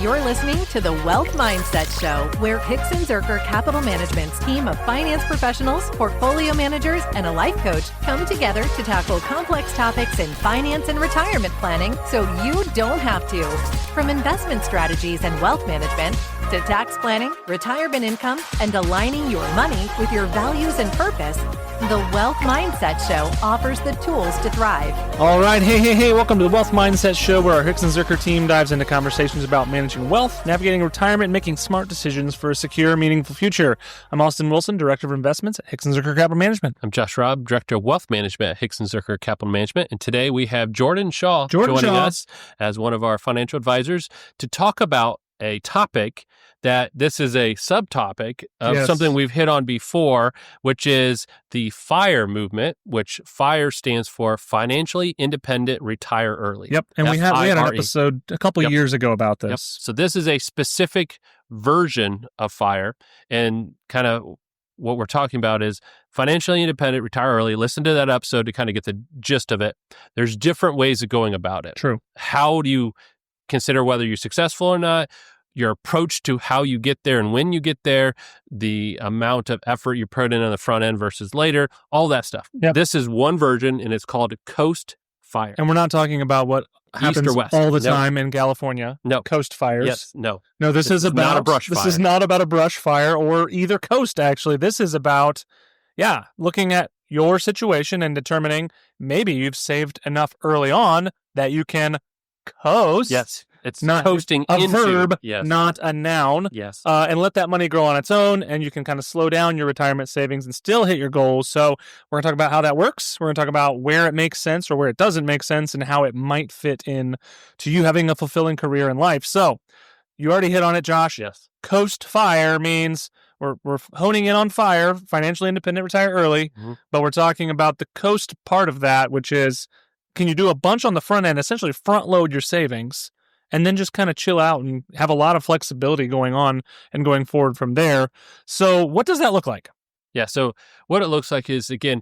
You're listening to the Wealth Mindset Show, where Hicks and Zerker Capital Management's team of finance professionals, portfolio managers, and a life coach come together to tackle complex topics in finance and retirement planning so you don't have to. From investment strategies and wealth management to tax planning, retirement income, and aligning your money with your values and purpose, the Wealth Mindset Show offers the tools to thrive. All right. Hey. Welcome to the Wealth Mindset Show, where our Hicks and Zerker team dives into conversations about managing wealth, navigating retirement, and making smart decisions for a secure, meaningful future. I'm Austin Wilson, Director of Investments at Hicks and Zerker Capital Management. I'm Josh Robb, Director of Wealth Management at Hicks and Zerker Capital Management. And today we have Jordan Shaw joining us as one of our financial advisors to talk about a topic that this is a subtopic of something we've hit on before, which is the FIRE movement, which FIRE stands for Financially Independent Retire Early. Yep. And we had an episode a couple years ago about this. Yep. So this is a specific version of FIRE, and kind of what we're talking about is financially independent, retire early. Listen to that episode to kind of get the gist of it. There's different ways of going about it. True. How do you consider whether you're successful or not? Your approach to how you get there and when you get there, the amount of effort you put in on the front end versus later, all that stuff. Yep. This is one version, and it's called Coast Fire. And we're not talking about what happens all the time in California. No. Coast fires. Yes. No. No, this is about not a brush fire. This is not about a brush fire or either coast, actually. This is about, looking at your situation and determining maybe you've saved enough early on that you can coast. Yes. It's not coasting a into, verb, yes. not a noun. Yes. And let that money grow on its own, and you can kind of slow down your retirement savings and still hit your goals. So we're going to talk about how that works. We're going to talk about where it makes sense or where it doesn't make sense and how it might fit in to you having a fulfilling career in life. So you already hit on it, Josh. Yes. Coast FIRE means we're honing in on FIRE, financially independent, retire early, but we're talking about the coast part of that, which is, can you do a bunch on the front end, essentially front load your savings, and then just kind of chill out and have a lot of flexibility going on and going forward from there. So what does that look like? Yeah. So what it looks like is, again,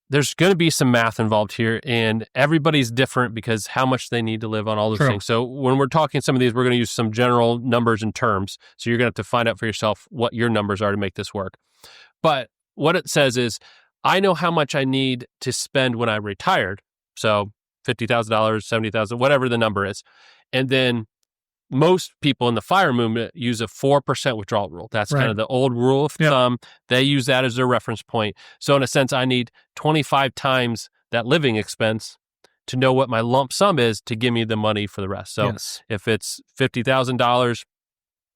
there's going to be some math involved here, and everybody's different because how much they need to live on all those things. So when we're talking some of these, we're going to use some general numbers and terms. So you're going to have to find out for yourself what your numbers are to make this work. But what it says is, I know how much I need to spend when I'm retired. So $50,000, $70,000, whatever the number is. And then most people in the FIRE movement use a 4% withdrawal rule. That's kind of the old rule of thumb. They use that as their reference point. So in a sense, I need 25 times that living expense to know what my lump sum is to give me the money for the rest. So if it's $50,000,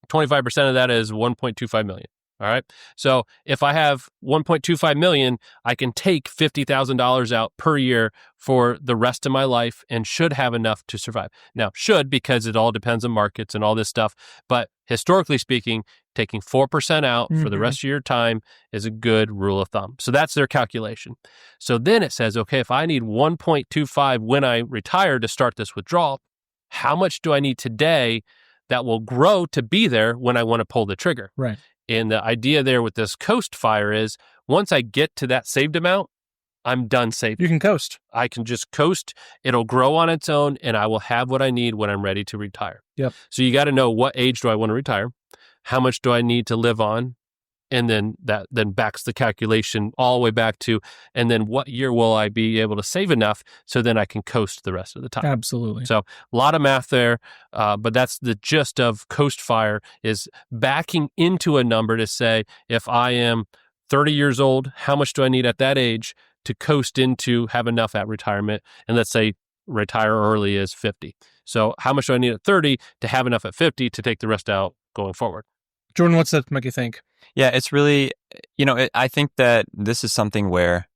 25% of that is $1.25 million. All right. So if I have $1.25 million, I can take $50,000 out per year for the rest of my life and should have enough to survive. Now, should, because it all depends on markets and all this stuff. But historically speaking, taking 4% out for the rest of your time is a good rule of thumb. So that's their calculation. So then it says, okay, if I need 1.25 when I retire to start this withdrawal, how much do I need today that will grow to be there when I want to pull the trigger? Right. And the idea there with this Coast FIRE is, once I get to that saved amount, I'm done saving. You can coast. I can just coast. It'll grow on its own, and I will have what I need when I'm ready to retire. Yep. So you got to know, what age do I want to retire? How much do I need to live on? And then that backs the calculation all the way back to, and then what year will I be able to save enough so then I can coast the rest of the time? Absolutely. So a lot of math there, but that's the gist of Coast FIRE, is backing into a number to say, if I am 30 years old, how much do I need at that age to coast into have enough at retirement? And let's say retire early is 50. So how much do I need at 30 to have enough at 50 to take the rest out going forward? Jordan, what's that make you think? Yeah, it's really, I think that this is something where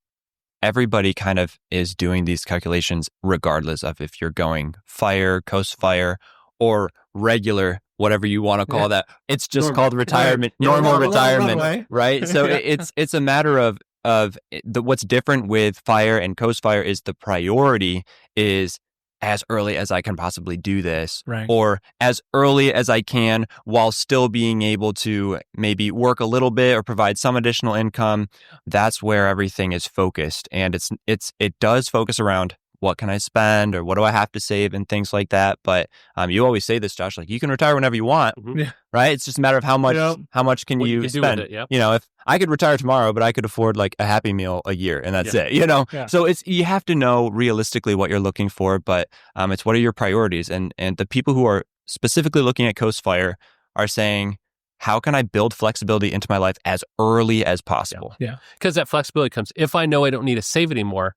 everybody kind of is doing these calculations regardless of if you're going FIRE, Coast FIRE, or regular, whatever you want to call that. It's just called retirement, normal retirement, right? So it's a matter of what's different with FIRE and Coast FIRE is the priority is as early as I can possibly do this, or as early as I can while still being able to maybe work a little bit or provide some additional income. That's where everything is focused. And it does focus around what can I spend or what do I have to save and things like that. But you always say this, Josh, like you can retire whenever you want, right? It's just a matter of how much can you spend. Do with it, You know, if I could retire tomorrow, but I could afford like a Happy Meal a year and that's it, you know? Yeah. So you have to know realistically what you're looking for, but it's what are your priorities? And the people who are specifically looking at Coast Fire are saying, how can I build flexibility into my life as early as possible? Yeah. Because that flexibility comes, if I know I don't need to save anymore,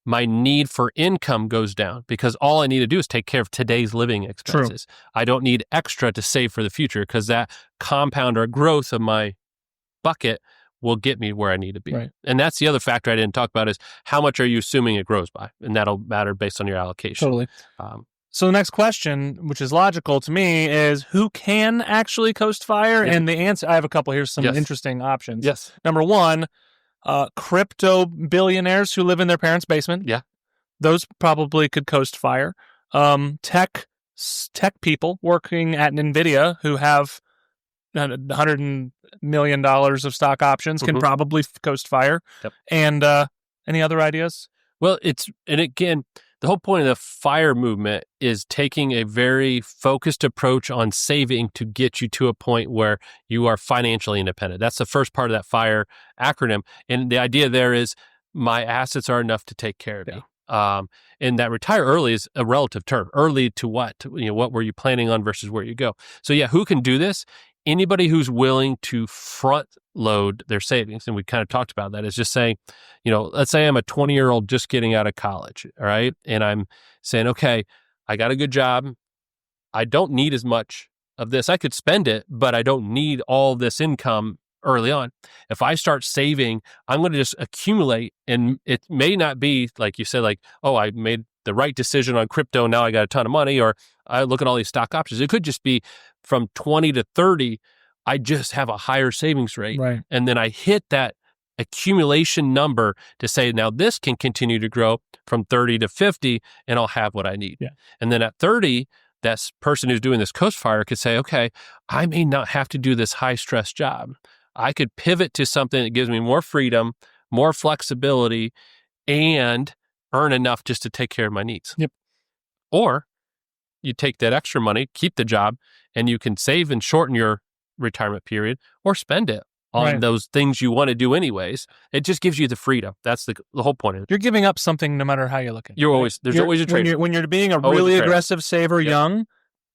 my need for income goes down because all I need to do is take care of today's living expenses. I don't need extra to save for the future because that compound or growth of my bucket will get me where I need to be. Right. And that's the other factor I didn't talk about is how much are you assuming it grows by? And that'll matter based on your allocation. Totally. So the next question, which is logical to me, is who can actually Coast Fire? Yeah. And the answer, I have a couple. Here's some Yes. interesting options. Yes. Number one, crypto billionaires who live in their parents' basement. Yeah. Those probably could Coast Fire. Tech people working at NVIDIA who have $100 million of stock options can probably Coast Fire. Yep. And any other ideas? Well, and again, the whole point of the FIRE movement is taking a very focused approach on saving to get you to a point where you are financially independent. That's the first part of that FIRE acronym. And the idea there is my assets are enough to take care of me. And that retire early is a relative term. Early to what? What were you planning on versus where you go? So who can do this? Anybody who's willing to front load their savings, and we kind of talked about that, is just saying, let's say I'm a 20-year-old just getting out of college, all right? And I'm saying, okay, I got a good job. I don't need as much of this. I could spend it, but I don't need all this income early on. If I start saving, I'm going to just accumulate, and it may not be, like you said, like, oh, I made the right decision on crypto, now I got a ton of money, or I look at all these stock options. It could just be from 20 to 30, I just have a higher savings rate. Right. And then I hit that accumulation number to say, now this can continue to grow from 30 to 50 and I'll have what I need. Yeah. And then at 30, that person who's doing this Coast Fire could say, okay, I may not have to do this high stress job. I could pivot to something that gives me more freedom, more flexibility, and earn enough just to take care of my needs. Yep. Or you take that extra money, keep the job, and you can save and shorten your retirement period or spend it on those things you want to do anyways. It just gives you the freedom. That's the whole point of it. You're giving up something no matter how you look at it. There's always a trade. When you're being a Always really a trade-off. aggressive saver young,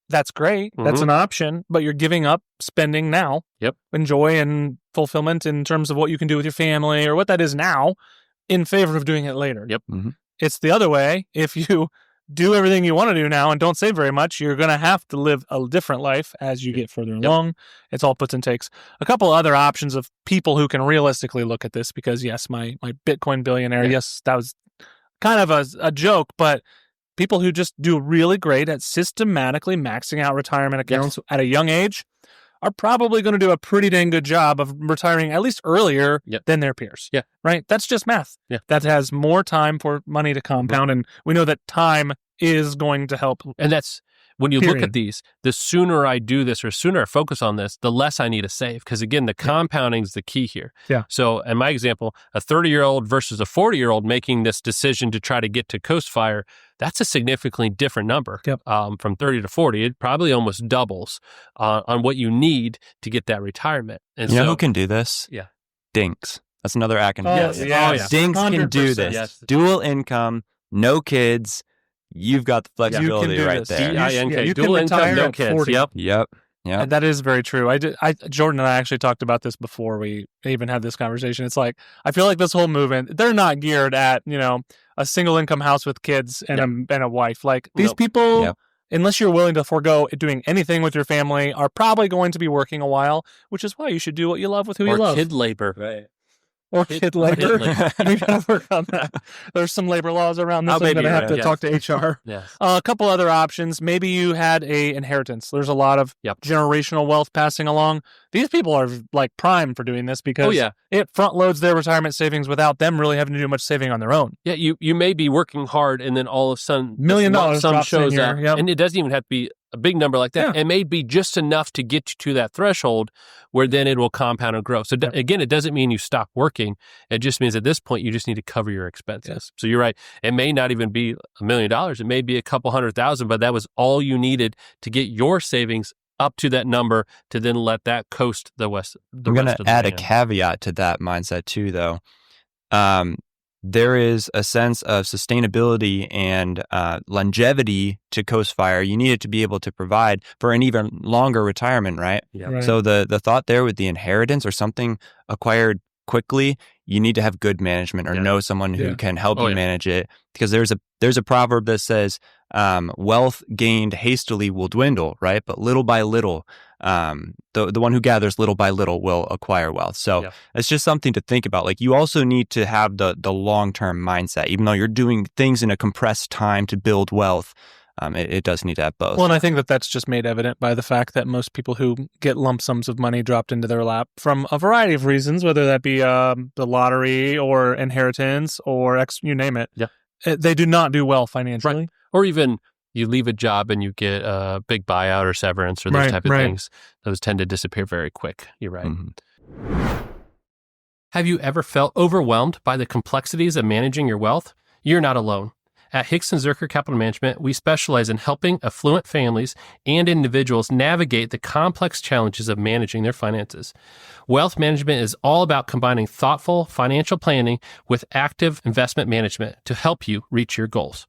that's great. That's an option, but you're giving up spending now. Yep. Joy and fulfillment in terms of what you can do with your family or what that is now in favor of doing it later. Yep. Mm-hmm. It's the other way. If you do everything you want to do now and don't save very much, you're going to have to live a different life as you get further along. It's all puts and takes. A couple other options of people who can realistically look at this, because yes, my Bitcoin billionaire, yes, that was kind of a joke, but people who just do really great at systematically maxing out retirement accounts at a young age are probably going to do a pretty dang good job of retiring at least earlier than their peers. Yeah. Right? That's just math. Yeah. That has more time for money to compound, and we know that time is going to help. And that's, when you look at these, the sooner I do this or sooner I focus on this, the less I need to save. Because again, the compounding is the key here. Yeah. So in my example, a 30-year-old versus a 40-year-old making this decision to try to get to Coast Fire, that's a significantly different number. Yep. From 30 to 40, it probably almost doubles on what you need to get that retirement. And You know who can do this? Yeah. Dinks. That's another acronym. Yes. Yes. Dinks can do 100%. this. Yes. Dual income, no kids. You've got the flexibility do right this. there. DINK, you can dual income, retire no at kids. 40. Yep. Yep. And that is very true. Jordan and I actually talked about this before we even had this conversation. It's like, I feel like this whole movement, they're not geared at, a single income house with kids and a wife. Like these people, unless you're willing to forego doing anything with your family, are probably going to be working a while, which is why you should do what you love with who you love. Or kid labor. Right. Or kid labor. Kid labor. We gotta work on that. There's some labor laws around this. I'm going to have to talk to HR. Yes. A couple other options. Maybe you had a inheritance. There's a lot of generational wealth passing along. These people are like prime for doing this because it front loads their retirement savings without them really having to do much saving on their own. Yeah, you may be working hard and then all of a sudden $1 million some drops shows in up. here. Yep. And it doesn't even have to be a big number like that. Yeah. It may be just enough to get you to that threshold where then it will compound and grow. So again, it doesn't mean you stop working. It just means at this point, you just need to cover your expenses. Yes. So you're right. It may not even be $1 million. It may be a couple $100,000, but that was all you needed to get your savings up to that number to then let that coast the rest of the I'm going to add a band. caveat to that mindset too, though. There is a sense of sustainability and longevity to Coast Fire. You need it to be able to provide for an even longer retirement, right? Yeah. Right. So the thought there with the inheritance or something acquired quickly, you need to have good management or know someone who can help you manage it. Because there's a proverb that says, wealth gained hastily will dwindle, right? But little by little, the one who gathers little by little will acquire wealth. So it's just something to think about. Like, you also need to have the long-term mindset, even though you're doing things in a compressed time to build wealth. It does need to have both. Well, and I think that that's just made evident by the fact that most people who get lump sums of money dropped into their lap from a variety of reasons, whether that be the lottery or inheritance or you name it, they do not do well financially. Right. Or even you leave a job and you get a big buyout or severance or those type of things. Those tend to disappear very quick. You're right. Mm-hmm. Have you ever felt overwhelmed by the complexities of managing your wealth? You're not alone. At Hixson Zuercher Capital Management, we specialize in helping affluent families and individuals navigate the complex challenges of managing their finances. Wealth management is all about combining thoughtful financial planning with active investment management to help you reach your goals.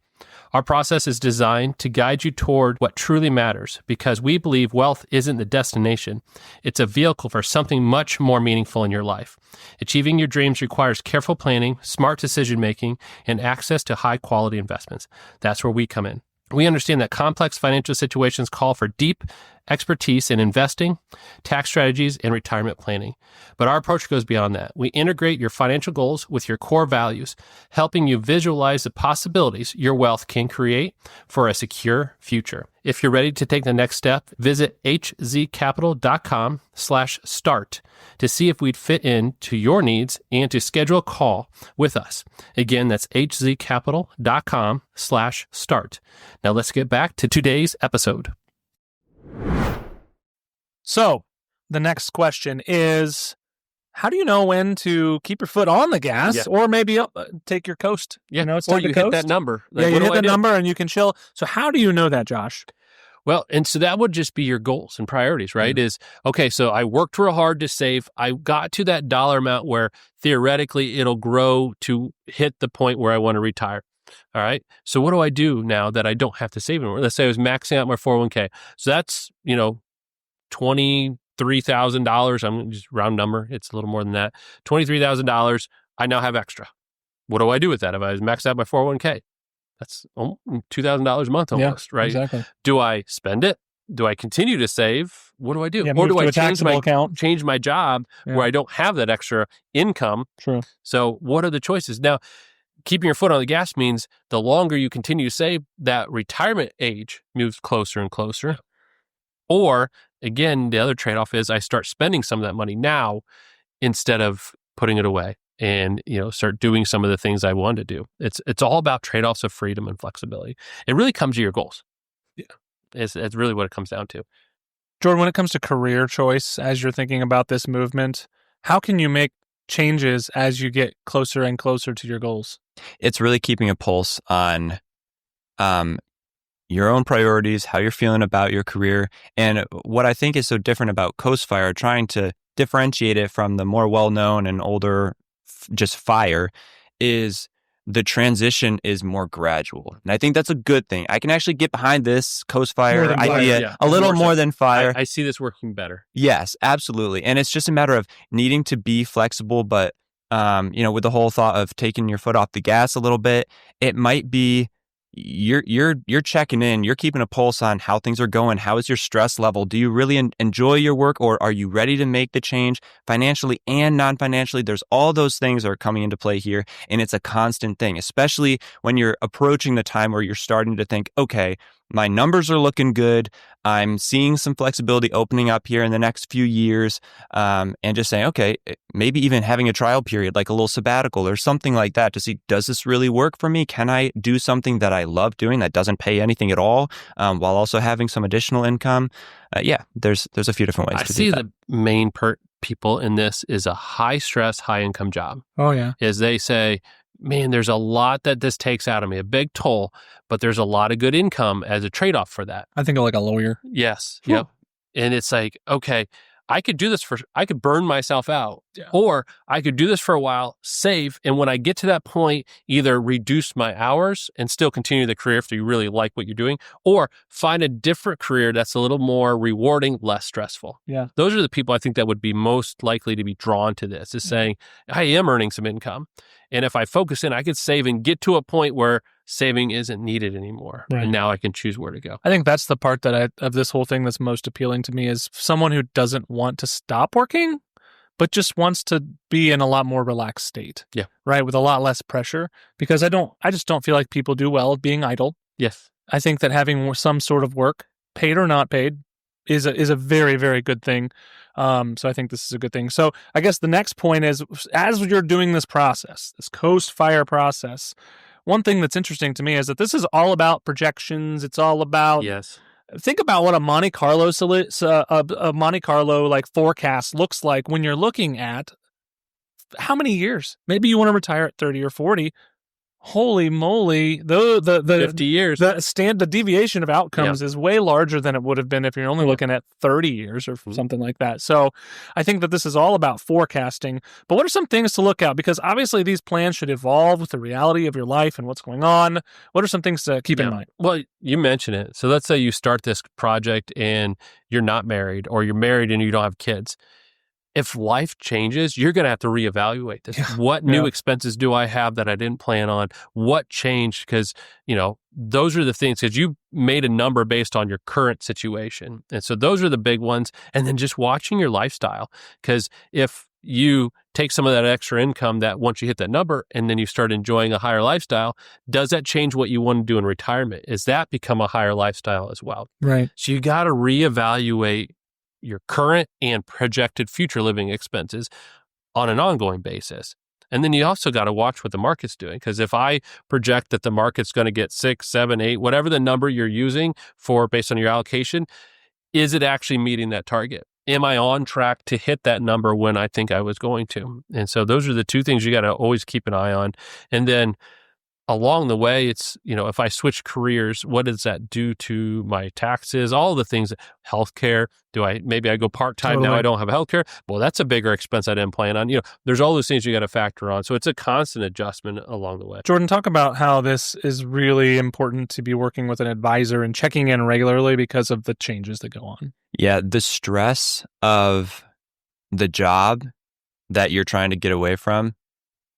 Our process is designed to guide you toward what truly matters because we believe wealth isn't the destination. It's a vehicle for something much more meaningful in your life. Achieving your dreams requires careful planning, smart decision-making, and access to high-quality investments. That's where we come in. We understand that complex financial situations call for deep expertise in investing, tax strategies, and retirement planning. But our approach goes beyond that. We integrate your financial goals with your core values, helping you visualize the possibilities your wealth can create for a secure future. If you're ready to take the next step, visit hzcapital.com/start to see if we'd fit into your needs and to schedule a call with us. Again, that's hzcapital.com/start. Now let's get back to today's episode. So the next question is, how do you know when to keep your foot on the gas or maybe take your coast? Yeah, it's or time to you coast. hit that number. You hit the number and you can chill. So how do you know that, Josh? Well, and so that would just be your goals and priorities, right? Is, okay, so I worked real hard to save. I got to that dollar amount where theoretically it'll grow to hit the point where I want to retire. All right. So what do I do now that I don't have to save anymore? Let's say I was maxing out my 401k. So that's, $23,000. I'm just round number. It's a little more than that. $23,000. I now have extra. What do I do with that? If I maxed out my 401k, that's $2,000 a month almost, right? Exactly. Do I spend it? Do I continue to save? What do I do? Yeah, or move do to I a taxable account. change my job where I don't have that extra income? True. So what are the choices? Now, keeping your foot on the gas means the longer you continue to save, that retirement age moves closer and closer. Or again, the other trade-off is I start spending some of that money now instead of putting it away and, start doing some of the things I want to do. It's all about trade-offs of freedom and flexibility. It really comes to your goals. Yeah. It's really what it comes down to. Jordan, when it comes to career choice, as you're thinking about this movement, how can you make changes as you get closer and closer to your goals? It's really keeping a pulse on your own priorities, how you're feeling about your career. And what I think is so different about Coast Fire, trying to differentiate it from the more well-known and older just fire, is the transition is more gradual. And I think that's a good thing. I can actually get behind this Coast Fire idea a little more than fire. I see this working better. Yes, absolutely. And it's just a matter of needing to be flexible, but with the whole thought of taking your foot off the gas a little bit, it might be you're checking in, you're keeping a pulse on how things are going. How is your stress level? Do you really enjoy your work, or are you ready to make the change financially and non-financially? There's all those things are coming into play here, and it's a constant thing, especially when you're approaching the time where you're starting to think, okay, my numbers are looking good. I'm seeing some flexibility opening up here in the next few years, and just saying, okay, maybe even having a trial period, like a little sabbatical or something like that to see, does this really work for me? Can I do something that I love doing that doesn't pay anything at all, while also having some additional income? There's a few different ways to do that. I see the main people in this is a high stress, high income job. Oh yeah. Is they say, man, there's a lot that this takes out of me, a big toll, but there's a lot of good income as a trade-off for that. I think of like a lawyer. Yes. Yep. And it's like, okay, I could do this I could burn myself out, or I could do this for a while, save, and when I get to that point, either reduce my hours and still continue the career if you really like what you're doing, or find a different career that's a little more rewarding, less stressful. Yeah. Those are the people I think that would be most likely to be drawn to this, is saying, I am earning some income. And if I focus in, I could save and get to a point where saving isn't needed anymore. Right. And now I can choose where to go. I think that's the part of this whole thing that's most appealing to me, is someone who doesn't want to stop working, but just wants to be in a lot more relaxed state. Yeah. Right. With a lot less pressure, because I just don't feel like people do well being idle. Yes. I think that having some sort of work, paid or not paid, is a very, very good thing. So I think this is a good thing. So I guess the next point is, as you're doing this process, this Coast Fire process, one thing that's interesting to me is that this is all about projections. It's all about, think about what a Monte Carlo like forecast looks like when you're looking at how many years. Maybe you want to retire at 30 or 40. Holy moly, the 50 years. The deviation of outcomes is way larger than it would have been if you're only looking at 30 years or something like that. So I think that this is all about forecasting. But what are some things to look at? Because obviously these plans should evolve with the reality of your life and what's going on. What are some things to keep in mind? Well, you mentioned it. So let's say you start this project and you're not married, or you're married and you don't have kids. If life changes, you're going to have to reevaluate this. Yeah. What new expenses do I have that I didn't plan on? What changed? Because, those are the things, because you made a number based on your current situation. And so those are the big ones. And then just watching your lifestyle. Because if you take some of that extra income that once you hit that number and then you start enjoying a higher lifestyle, does that change what you want to do in retirement? Is that become a higher lifestyle as well? Right. So you got to reevaluate your current and projected future living expenses on an ongoing basis. And then you also got to watch what the market's doing. Because if I project that the market's going to get 6, 7, 8, whatever the number you're using for based on your allocation, is it actually meeting that target? Am I on track to hit that number when I think I was going to? And so those are the two things you got to always keep an eye on. And then along the way, it's, if I switch careers, what does that do to my taxes? All the things, healthcare. Maybe I go part-time now, I don't have healthcare. Well, that's a bigger expense I didn't plan on. There's all those things you got to factor on. So it's a constant adjustment along the way. Jordan, talk about how this is really important to be working with an advisor and checking in regularly because of the changes that go on. Yeah, the stress of the job that you're trying to get away from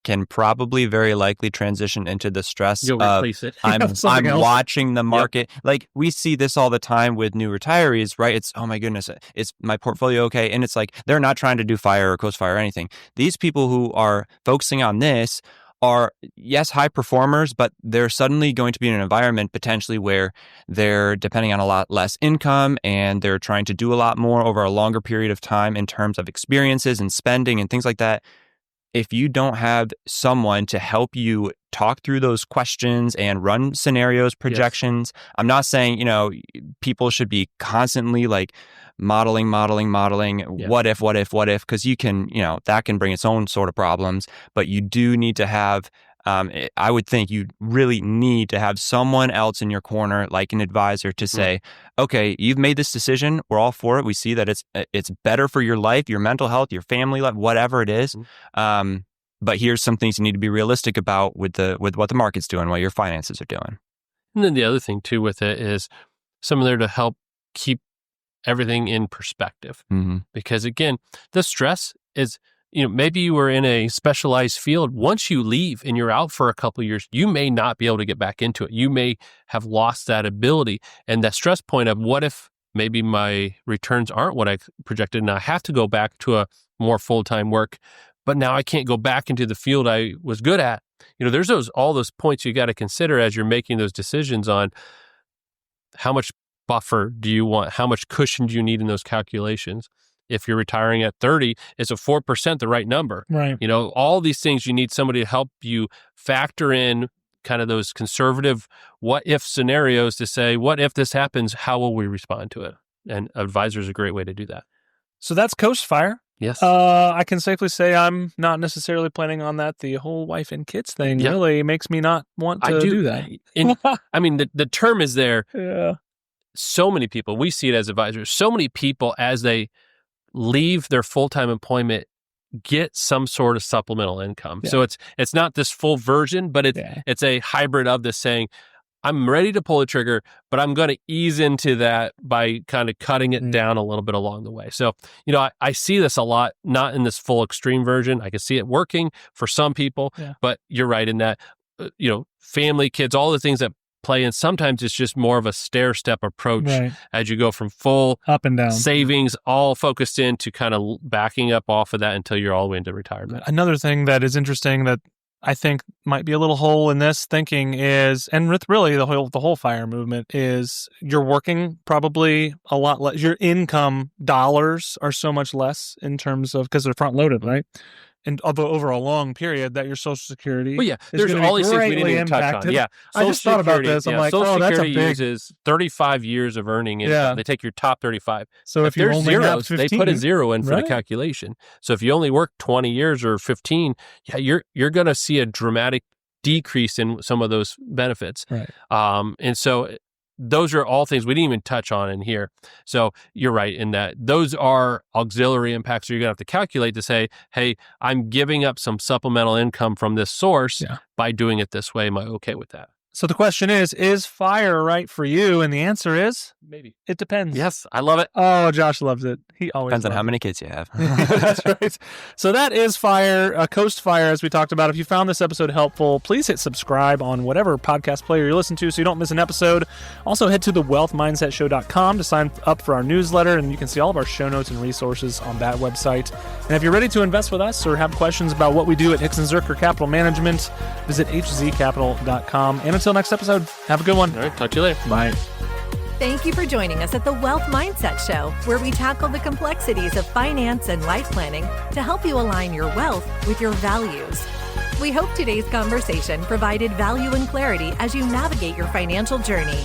can probably very likely transition into the stress You'll replace it. I'm watching the market. Like, we see this all the time with new retirees, right? It's, oh my goodness, it's my portfolio okay? And it's like, they're not trying to do fire or Coast Fire or anything. These people who are focusing on this are, yes, high performers, but they're suddenly going to be in an environment potentially where they're depending on a lot less income and they're trying to do a lot more over a longer period of time in terms of experiences and spending and things like that. If you don't have someone to help you talk through those questions and run scenarios, projections, I'm not saying, people should be constantly like modeling, what if, because you can, that can bring its own sort of problems, but you do need to have, I would think you really need to have someone else in your corner, like an advisor, to say, okay, you've made this decision. We're all for it. We see that it's better for your life, your mental health, your family life, whatever it is. But here's some things you need to be realistic about with what the market's doing, what your finances are doing. And then the other thing too with it is someone there to help keep everything in perspective. Because again, the stress is, maybe you were in a specialized field. Once you leave and you're out for a couple of years, you may not be able to get back into it. You may have lost that ability. And that stress point of what if maybe my returns aren't what I projected and I have to go back to a more full-time work, but now I can't go back into the field I was good at. There's all those points you got to consider as you're making those decisions on how much buffer do you want? How much cushion do you need in those calculations? If you're retiring at 30, is a 4% the right number? Right. All these things, you need somebody to help you factor in kind of those conservative what if scenarios to say, what if this happens? How will we respond to it? And advisor is a great way to do that. So that's Coast Fire. Yes. I can safely say I'm not necessarily planning on that. The whole wife and kids thing really makes me not want to do that. I mean, the term is there. Yeah. So many people, we see it as advisors, so many people as they leave their full-time employment get some sort of supplemental income. So it's not this full version, but it's a hybrid of this saying, I'm ready to pull the trigger, but I'm going to ease into that by kind of cutting it down a little bit along the way. So, I see this a lot, not in this full extreme version. I can see it working for some people, but you're right in that, family, kids, all the things that play in. Sometimes it's just more of a stair-step approach as you go from full up and down savings, all focused into kind of backing up off of that until you're all the way into retirement. Another thing that is interesting that I think might be a little hole in this thinking is, and with really the whole FIRE movement, is you're working probably a lot less. Your income dollars are so much less in terms of, because they're front loaded, right? And over a long period, that your Social Security. Well, there's all these things we didn't even touch on. Yeah, I just thought about this. I'm like, Social that's a Security big. uses 35 years of earning income. They take your top 35. So if you there's only zeros, have 15, they put a zero in for the calculation. So if you only work 20 years or 15, you're going to see a dramatic decrease in some of those benefits. Right. And so those are all things we didn't even touch on in here. So you're right in that those are auxiliary impacts. So you're going to have to calculate to say, hey, I'm giving up some supplemental income from this source by doing it this way. Am I okay with that? So the question is FIRE right for you? And the answer is maybe. It depends. Yes, I love it. Oh, Josh loves it. He always depends on how many kids you have. That's right. So that is FIRE, Coast Fire, as we talked about. If you found this episode helpful, please hit subscribe on whatever podcast player you listen to so you don't miss an episode. Also, head to thewealthmindsetshow.com to sign up for our newsletter, and you can see all of our show notes and resources on that website. And if you're ready to invest with us or have questions about what we do at Hicks & Zerker Capital Management, visit hzcapital.com. And until next episode, have a good one. All right, talk to you later. Bye. Thank you for joining us at the Wealth Mindset Show, where we tackle the complexities of finance and life planning to help you align your wealth with your values. We hope today's conversation provided value and clarity as you navigate your financial journey.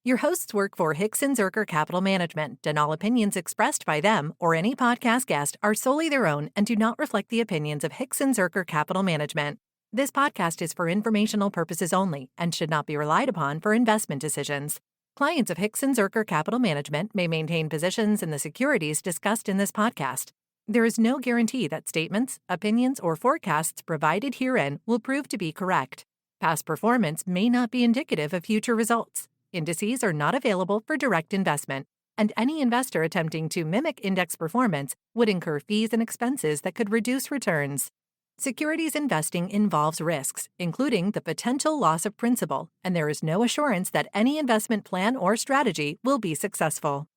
Your hosts work for Hicks & Zerker Capital Management, and all opinions expressed by them or any podcast guest are solely their own and do not reflect the opinions of Hicks & Zerker Capital Management. This podcast is for informational purposes only and should not be relied upon for investment decisions. Clients of Hicks & Zerker Capital Management may maintain positions in the securities discussed in this podcast. There is no guarantee that statements, opinions, or forecasts provided herein will prove to be correct. Past performance may not be indicative of future results. Indices are not available for direct investment, and any investor attempting to mimic index performance would incur fees and expenses that could reduce returns. Securities investing involves risks, including the potential loss of principal, and there is no assurance that any investment plan or strategy will be successful.